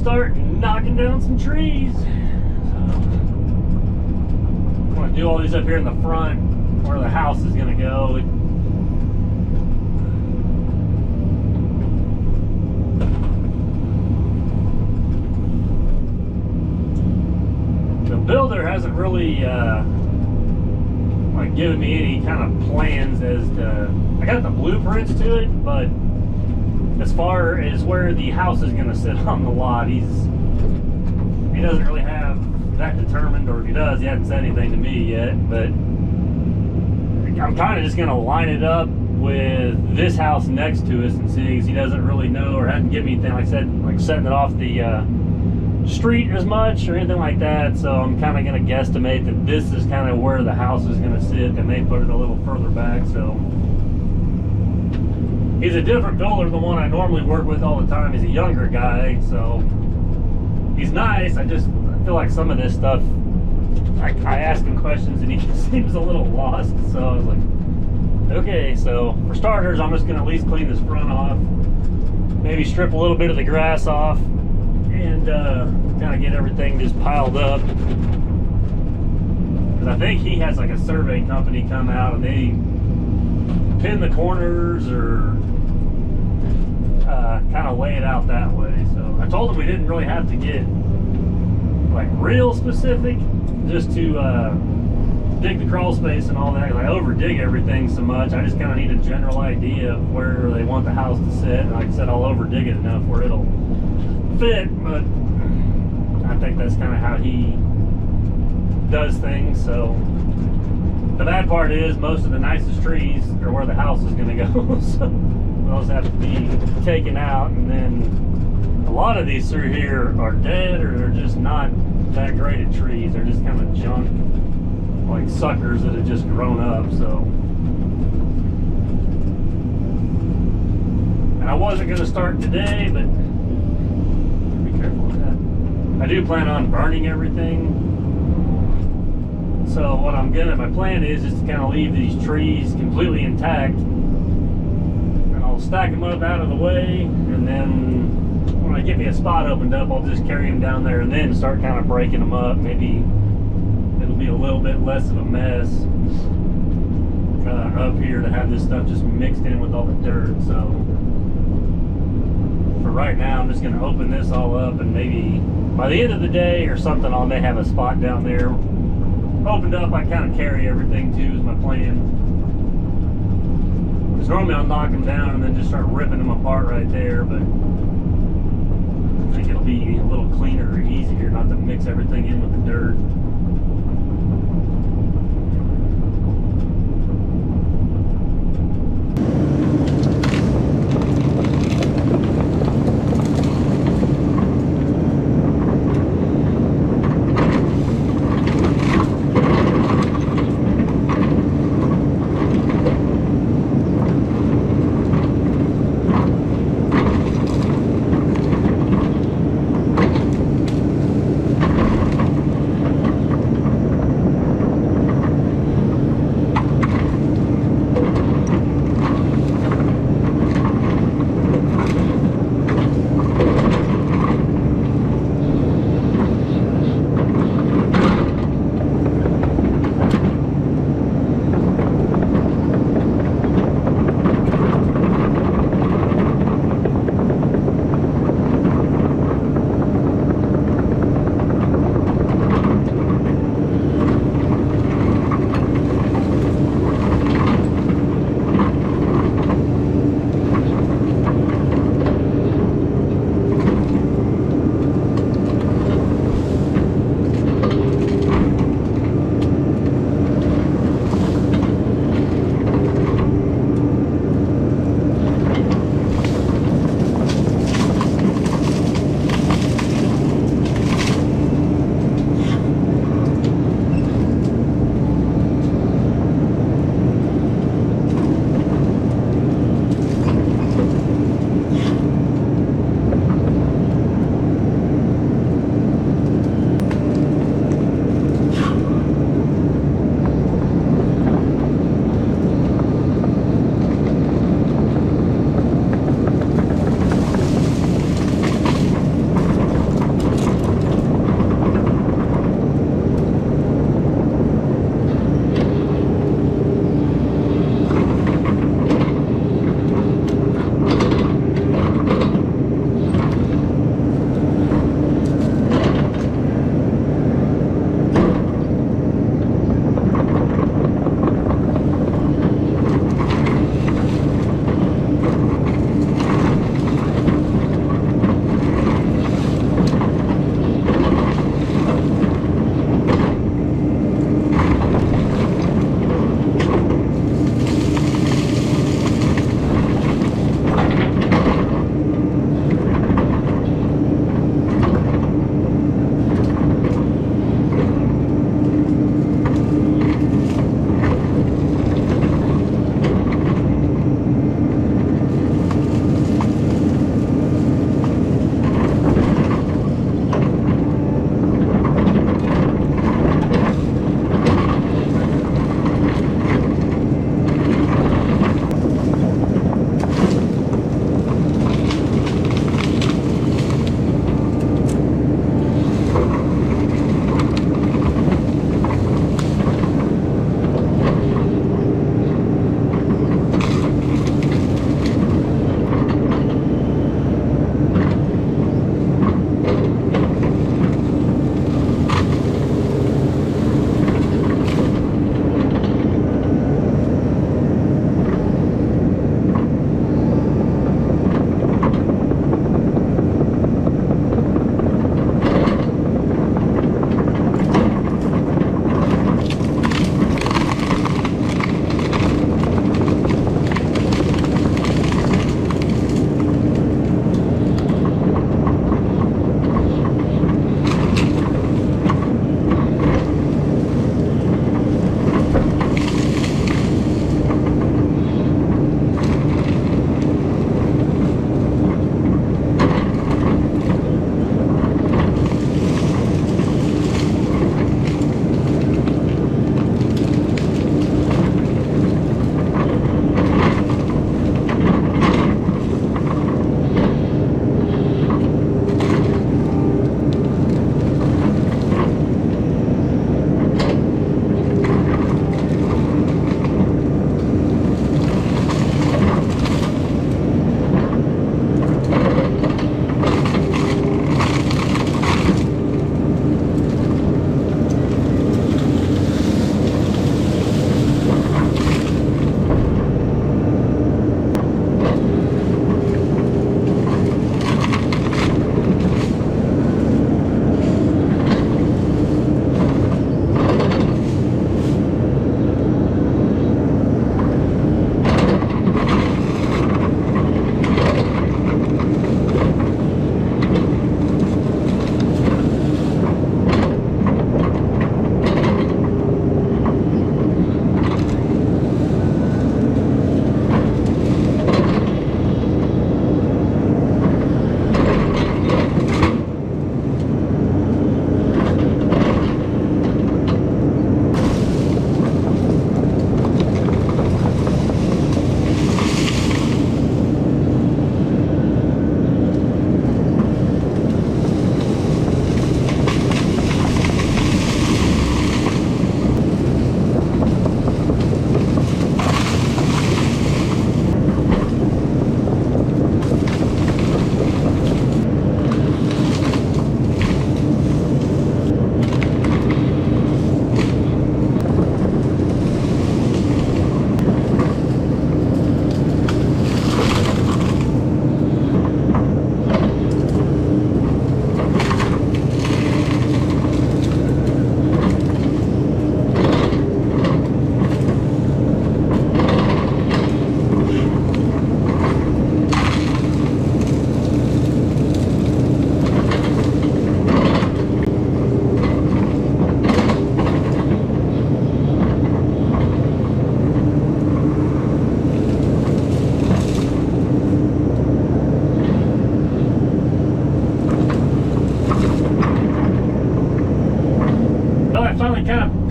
start knocking down some trees. I'm going to do all these up here in the front where the house is going to go. The builder hasn't really like given me any kind of plans as to, I got the blueprints to it, but as far as where the house is going to sit on the lot, he doesn't really have that determined, or if he does, he hasn't said anything to me yet. But I'm kind of just going to line it up with this house next to us and see, because he doesn't really know or hasn't given me anything, like I said, like setting it off the street as much or anything like that. So I'm kind of going to guesstimate that this is kind of where the house is going to sit. They may put it a little further back. So he's a different builder than the one I normally work with all the time. He's a younger guy, so he's nice. I feel like some of this stuff, I ask him questions and he just seems a little lost. So I was like, okay, so for starters, I'm just going to at least clean this front off, maybe strip a little bit of the grass off, and kind of get everything just piled up. Because I think he has like a survey company come out and they pin the corners or kind of lay it out that way. So I told him we didn't really have to get like real specific, just to dig the crawl space and all that. I over dig everything so much. I just kind of need a general idea of where they want the house to sit. And like I said, I'll over dig it enough where it'll fit, but I think that's kind of how he does things. So the bad part is most of the nicest trees are where the house is going to go. So those have to be taken out, and then a lot of these through here are dead, or they're just not that great at trees. They're just kind of junk, like suckers that have just grown up. So, and I wasn't going to start today, but be careful with that. I do plan on burning everything. So what my plan is to kind of leave these trees completely intact, and I'll stack them up out of the way, and then when I get me a spot opened up, I'll just carry them down there and then start kind of breaking them up. Maybe it'll be a little bit less of a mess up here to have this stuff just mixed in with all the dirt. So for right now, I'm just going to open this all up, and maybe by the end of the day or something, I may have a spot down there opened up. I kind of carry everything too, is my plan. Because normally I'll knock them down and then just start ripping them apart right there, but I think it'll be a little cleaner or easier not to mix everything in with the dirt.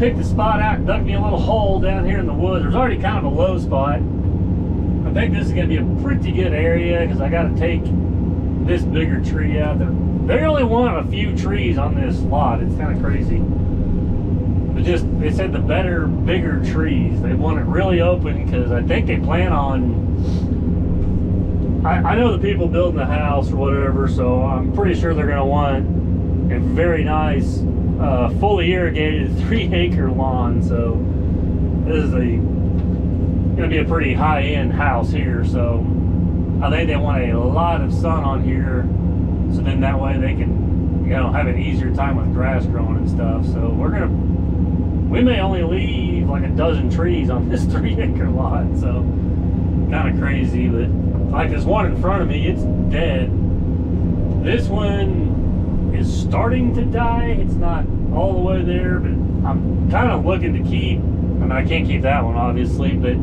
picked a spot out and dug me a little hole down here in the woods. There's already kind of a low spot. I think this is going to be a pretty good area because I got to take this bigger tree out. They only want a few trees on this lot. It's kind of crazy. But just, they said the better, bigger trees. They want it really open because I think they plan on, I know the people building the house or whatever, so I'm pretty sure they're going to want a very nice, fully irrigated 3-acre lawn. So this is going to be a pretty high-end house here. So I think they want a lot of sun on here, so then that way they can, have an easier time with grass growing and stuff. So we may only leave like a dozen trees on this 3-acre lot. So kind of crazy, but like this one in front of me, it's dead. This one is starting to die. It's not all the way there, but I'm kind of looking to keep, I can't keep that one obviously, but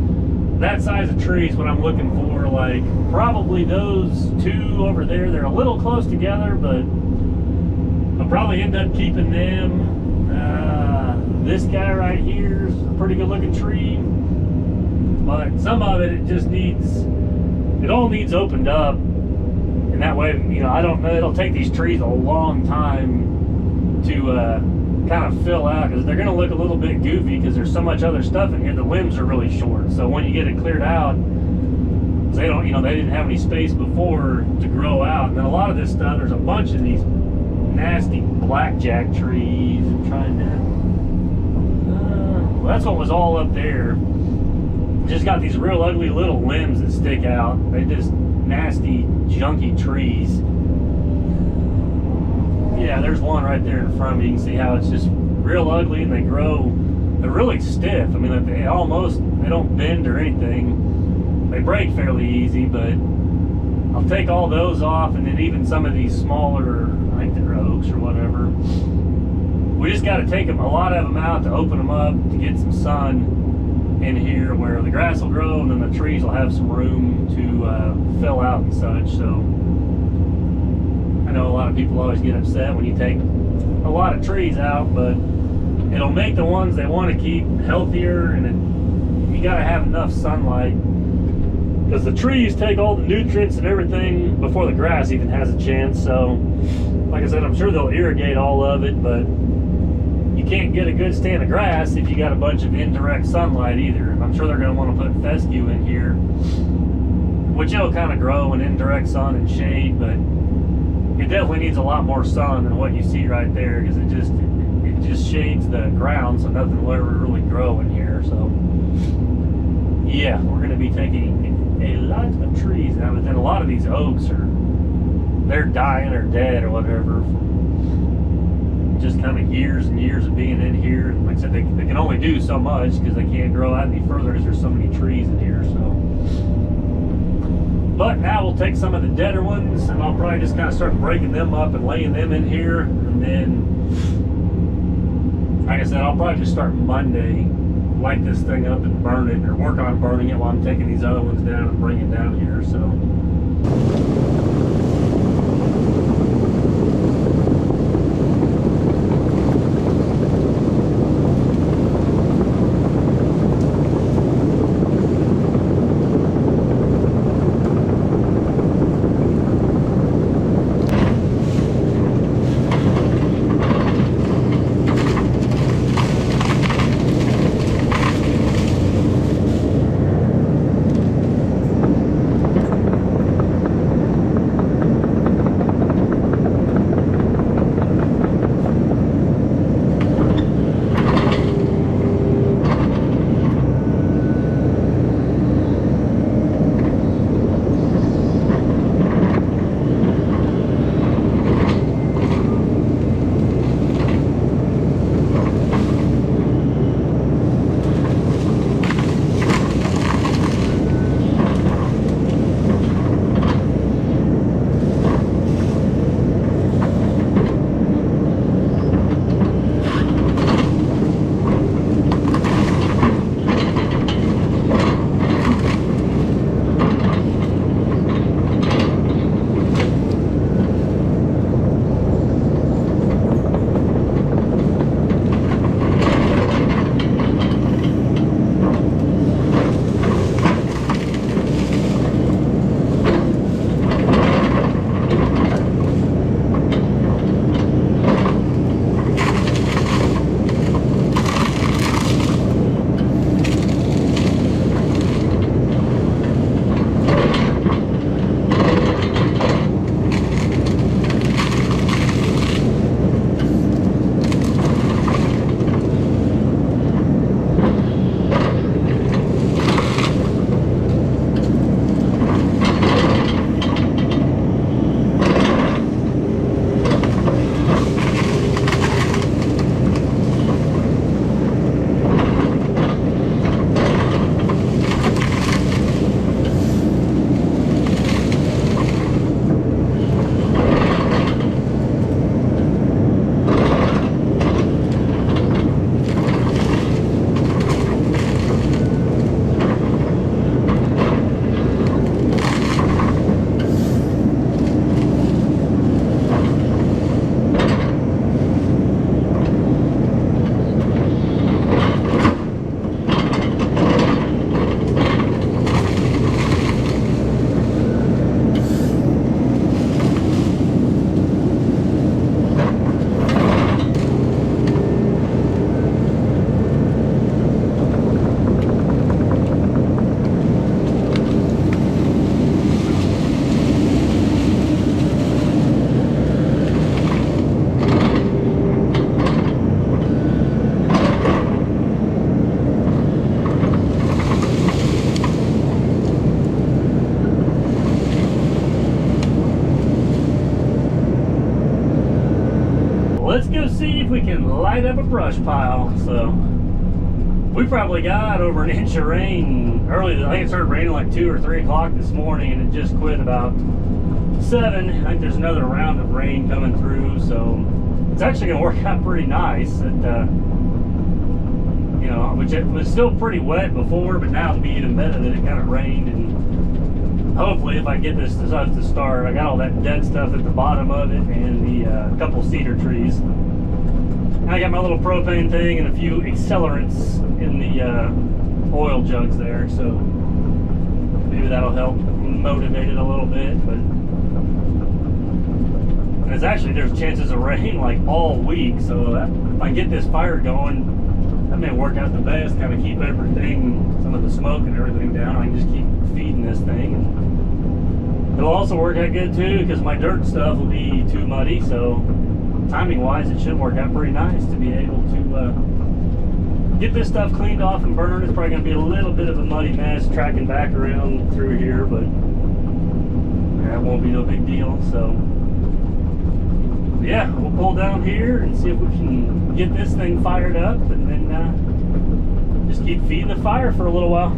that size of tree is what I'm looking for. Like probably those two over there, they're a little close together, but I'll probably end up keeping them. This guy right here is a pretty good looking tree, but some of it just needs, it all needs opened up, and that way, I don't know, it'll take these trees a long time to kind of fill out, because they're going to look a little bit goofy because there's so much other stuff in here. The limbs are really short, so when you get it cleared out, they don't, they didn't have any space before to grow out. And then a lot of this stuff, there's a bunch of these nasty blackjack trees. I'm trying to, well, that's what was all up there. Just got these real ugly little limbs that stick out. They just nasty, junky trees. Yeah, there's one right there in front of me. You can see how it's just real ugly, and they grow, they're really stiff. I mean, they don't bend or anything. They break fairly easy, but I'll take all those off, and then even some of these smaller, I think they're oaks or whatever. We just got to take a lot of them out to open them up to get some sun in here where the grass will grow, and then the trees will have some room to fill out and such. So I know a lot of people always get upset when you take a lot of trees out, but it'll make the ones they want to keep healthier, and you got to have enough sunlight, because the trees take all the nutrients and everything before the grass even has a chance. So like I said, I'm sure they'll irrigate all of it, but you can't get a good stand of grass if you got a bunch of indirect sunlight either. I'm sure they're going to want to put fescue in here, which it'll kind of grow in indirect sun and shade, but it definitely needs a lot more sun than what you see right there, because it just shades the ground, so nothing will ever really grow in here. So yeah, we're going to be taking a lot of trees out, but then a lot of these oaks they're dying or dead or whatever, just kind of years and years of being in here. Like I said, they can only do so much because they can't grow out any further because there's so many trees in here. So, but now we'll take some of the deader ones, and I'll probably just kind of start breaking them up and laying them in here, and then, like I said, I'll probably just start Monday, light this thing up and burn it, or work on burning it while I'm taking these other ones down and bringing it down here. So let's go see if we can light up a brush pile. So we probably got over an inch of rain early. I think it started raining like 2 or 3 o'clock this morning, and it just quit about 7. I think there's another round of rain coming through, so it's actually going to work out pretty nice. You know, which it was still pretty wet before, but now it'll be even better that it kind of rained. And hopefully, if I get this stuff to start, I got all that dead stuff at the bottom of it and the couple cedar trees. And I got my little propane thing and a few accelerants in the oil jugs there, so maybe that'll help motivate it a little bit. But and it's actually, there's chances of rain like all week, so if I get this fire going, that may work out the best, kind of keep everything, some of the smoke and everything down. I can just keep feeding this thing. And it'll also work out good too, because my dirt stuff will be too muddy, so timing wise it should work out pretty nice to be able to get this stuff cleaned off and burned. It's probably going to be a little bit of a muddy mess tracking back around through here, but yeah, it won't be no big deal. So yeah, we'll pull down here and see if we can get this thing fired up, and then just keep feeding the fire for a little while.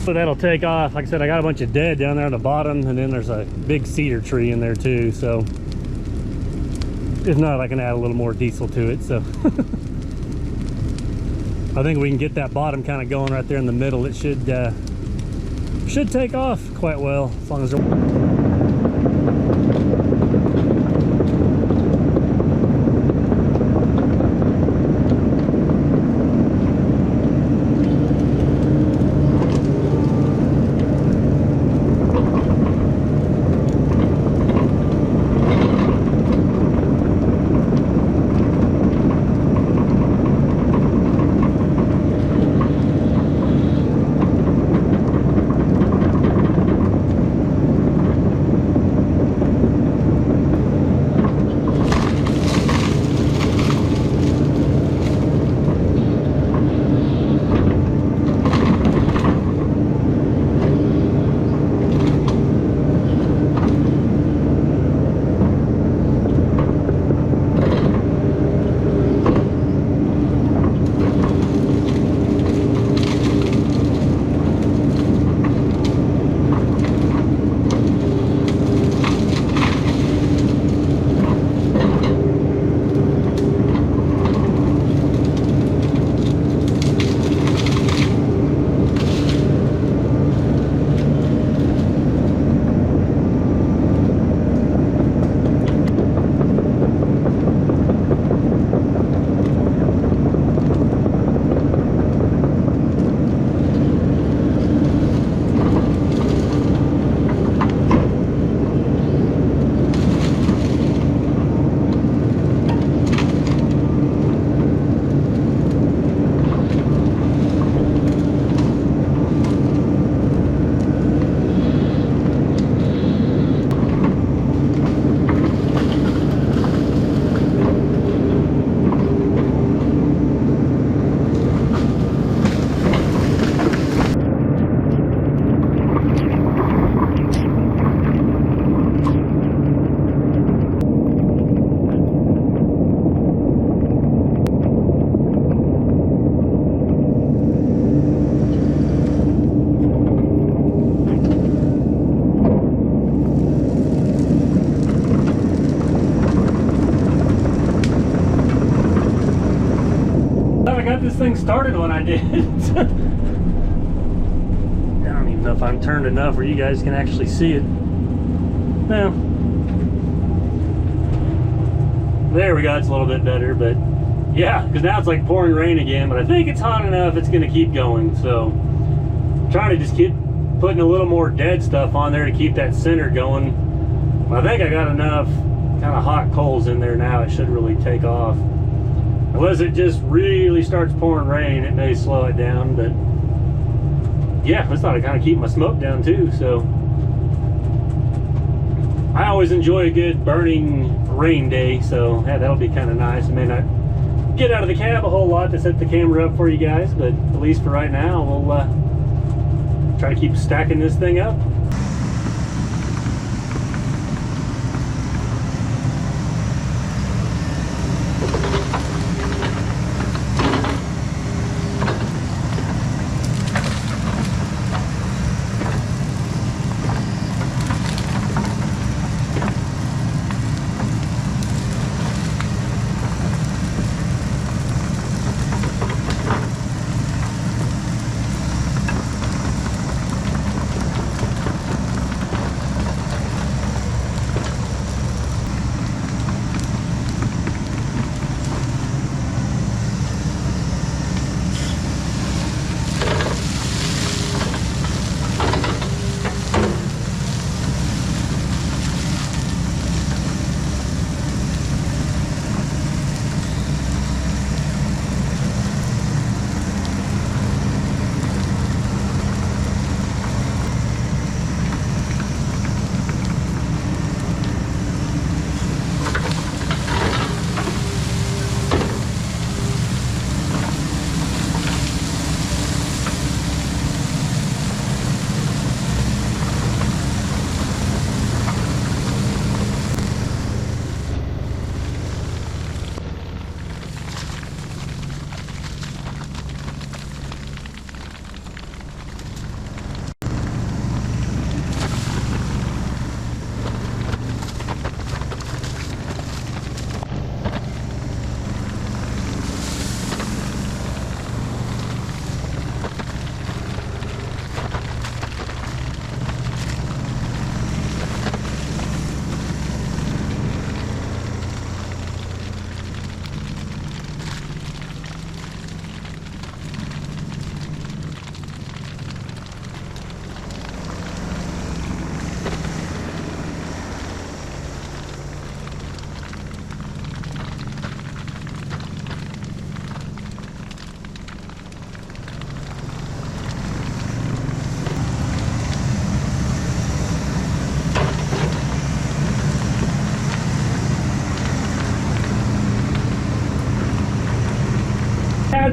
That'll take off. Like I said, I got a bunch of dead down there on the bottom, and then there's a big cedar tree in there too, so if not, I can add a little more diesel to it. So I think we can get that bottom kind of going right there in the middle. It should take off quite well, as long as they're thing started when I did. I don't even know if I'm turned enough where you guys can actually see it. No. There we go, it's a little bit better, but Yeah, because now it's like pouring rain again, but I think it's hot enough it's going to keep going. So trying to just keep putting a little more dead stuff on there to keep that center going. I think I got enough kind of hot coals in there now. It should really take off. Unless it just really starts pouring rain, it may slow it down. But yeah, I thought I'd kind of keep my smoke down too. So I always enjoy a good burning rain day. So yeah, that'll be kind of nice. I may not get out of the cab a whole lot to set the camera up for you guys, but at least for right now, we'll try to keep stacking this thing up.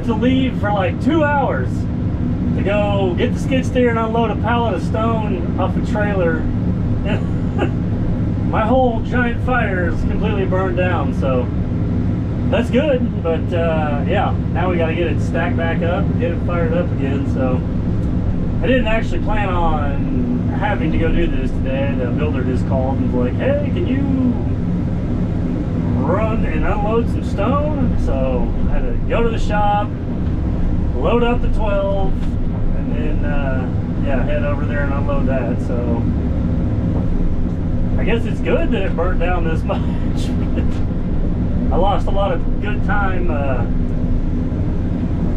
To leave for like 2 hours to go get the skid steer and unload a pallet of stone off a trailer. My whole giant fire is completely burned down, so that's good. But yeah, now we got to get it stacked back up and get it fired up again. So I didn't actually plan on having to go do this today. The builder just called and was like, hey, can you run and unload some stone? So I had to go to the shop, load up the 12, and then yeah, head over there and unload that. So I guess it's good that it burnt down this much. I lost a lot of good time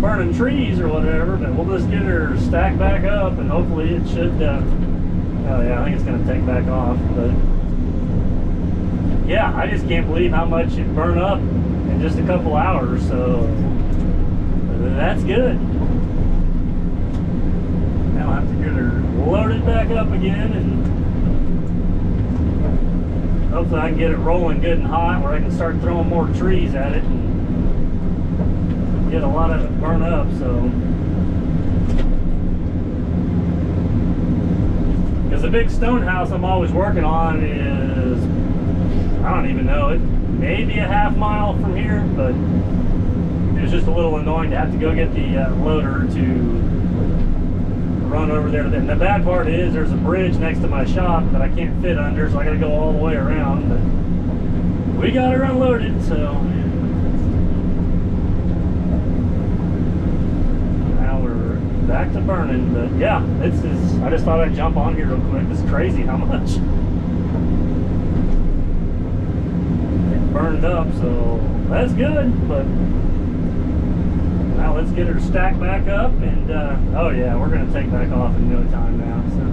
burning trees or whatever, but we'll just get her stacked back up and hopefully it should oh yeah, I think it's going to take back off. But yeah, I just can't believe how much it burned up in just a couple hours, so that's good. Now I'll have to get her loaded back up again, and hopefully I can get it rolling good and hot where I can start throwing more trees at it and get a lot of it burned up. So because the big stone house I'm always working on is, I don't even know, it maybe a half mile from here, but it was just a little annoying to have to go get the loader to run over there. And the bad part is there's a bridge next to my shop that I can't fit under, so I got to go all the way around. But we got her unloaded, so now we're back to burning. But yeah, I just thought I'd jump on here real quick. It's crazy how much burned up, so that's good. But let's get her stacked back up, and oh yeah, we're gonna take back off in no time now. So.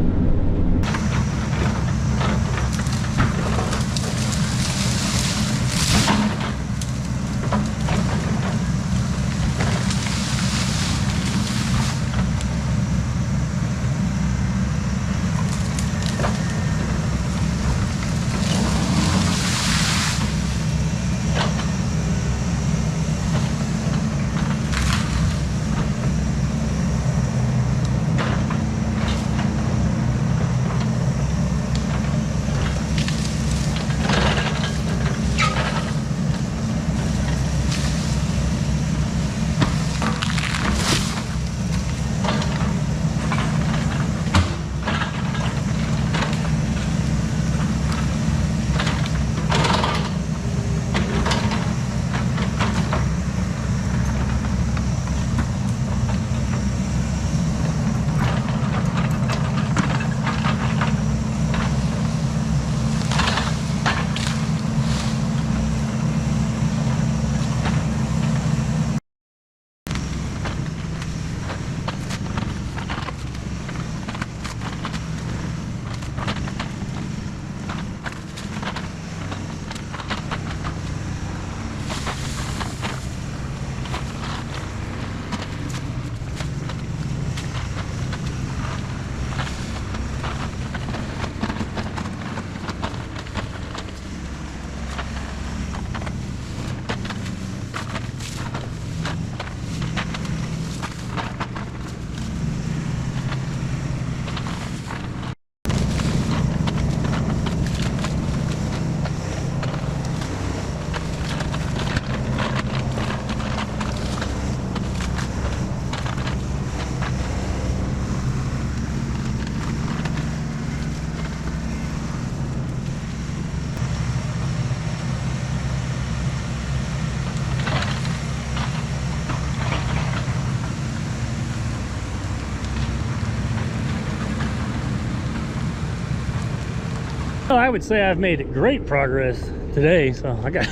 Well, I would say I've made great progress today, so I got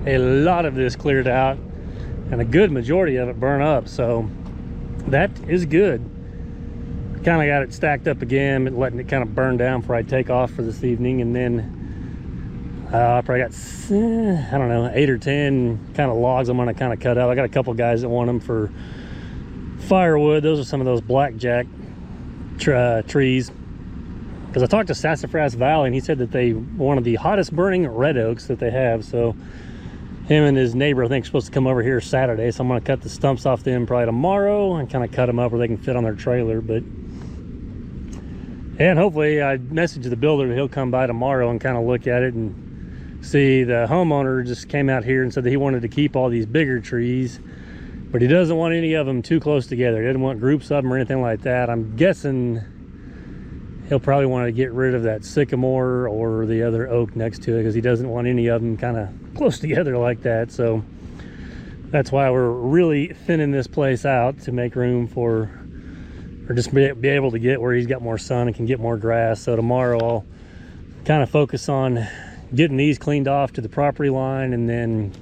a lot of this cleared out and a good majority of it burned up, so that is good. Kind of got it stacked up again, but letting it kind of burn down before I take off for this evening. And then I probably got, I don't know, 8 or 10 kind of logs I'm going to kind of cut out. I got a couple guys that want them for firewood. Those are some of those blackjack trees. Because I talked to Sassafras Valley and he said that they one of the hottest burning red oaks that they have. So him and his neighbor, I think, are supposed to come over here Saturday. So I'm going to cut the stumps off them probably tomorrow and kind of cut them up where they can fit on their trailer. But and hopefully I messaged the builder that he'll come by tomorrow and kind of look at it and see. The homeowner just came out here and said that he wanted to keep all these bigger trees, but he doesn't want any of them too close together. He doesn't want groups of them or anything like that. I'm guessing he'll probably want to get rid of that sycamore or the other oak next to it because he doesn't want any of them kind of close together like that. So that's why we're really thinning this place out to make room for, or just be able to get where he's got more sun and can get more grass. So tomorrow I'll kind of focus on getting these cleaned off to the property line, and then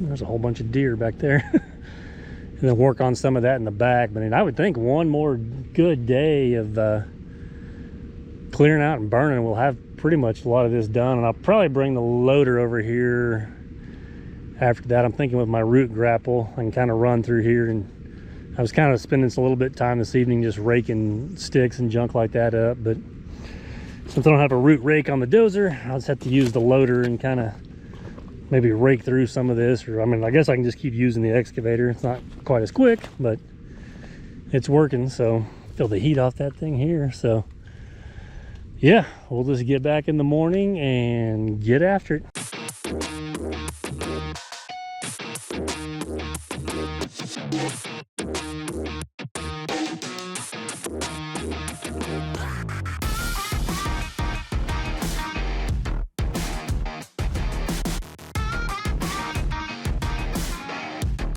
there's a whole bunch of deer back there. And then work on some of that in the back. But I would think one more good day of clearing out and burning, we'll have pretty much a lot of this done. And I'll probably bring the loader over here after that. I'm thinking with my root grapple, I can kind of run through here. And I was kind of spending a little bit of time this evening just raking sticks and junk like that up, but since I don't have a root rake on the dozer, I'll just have to use the loader and kind of maybe rake through some of this. Or I mean, I guess I can just keep using the excavator. It's not quite as quick, but it's working. So feel the heat off that thing here. So yeah, we'll just get back in the morning and get after it.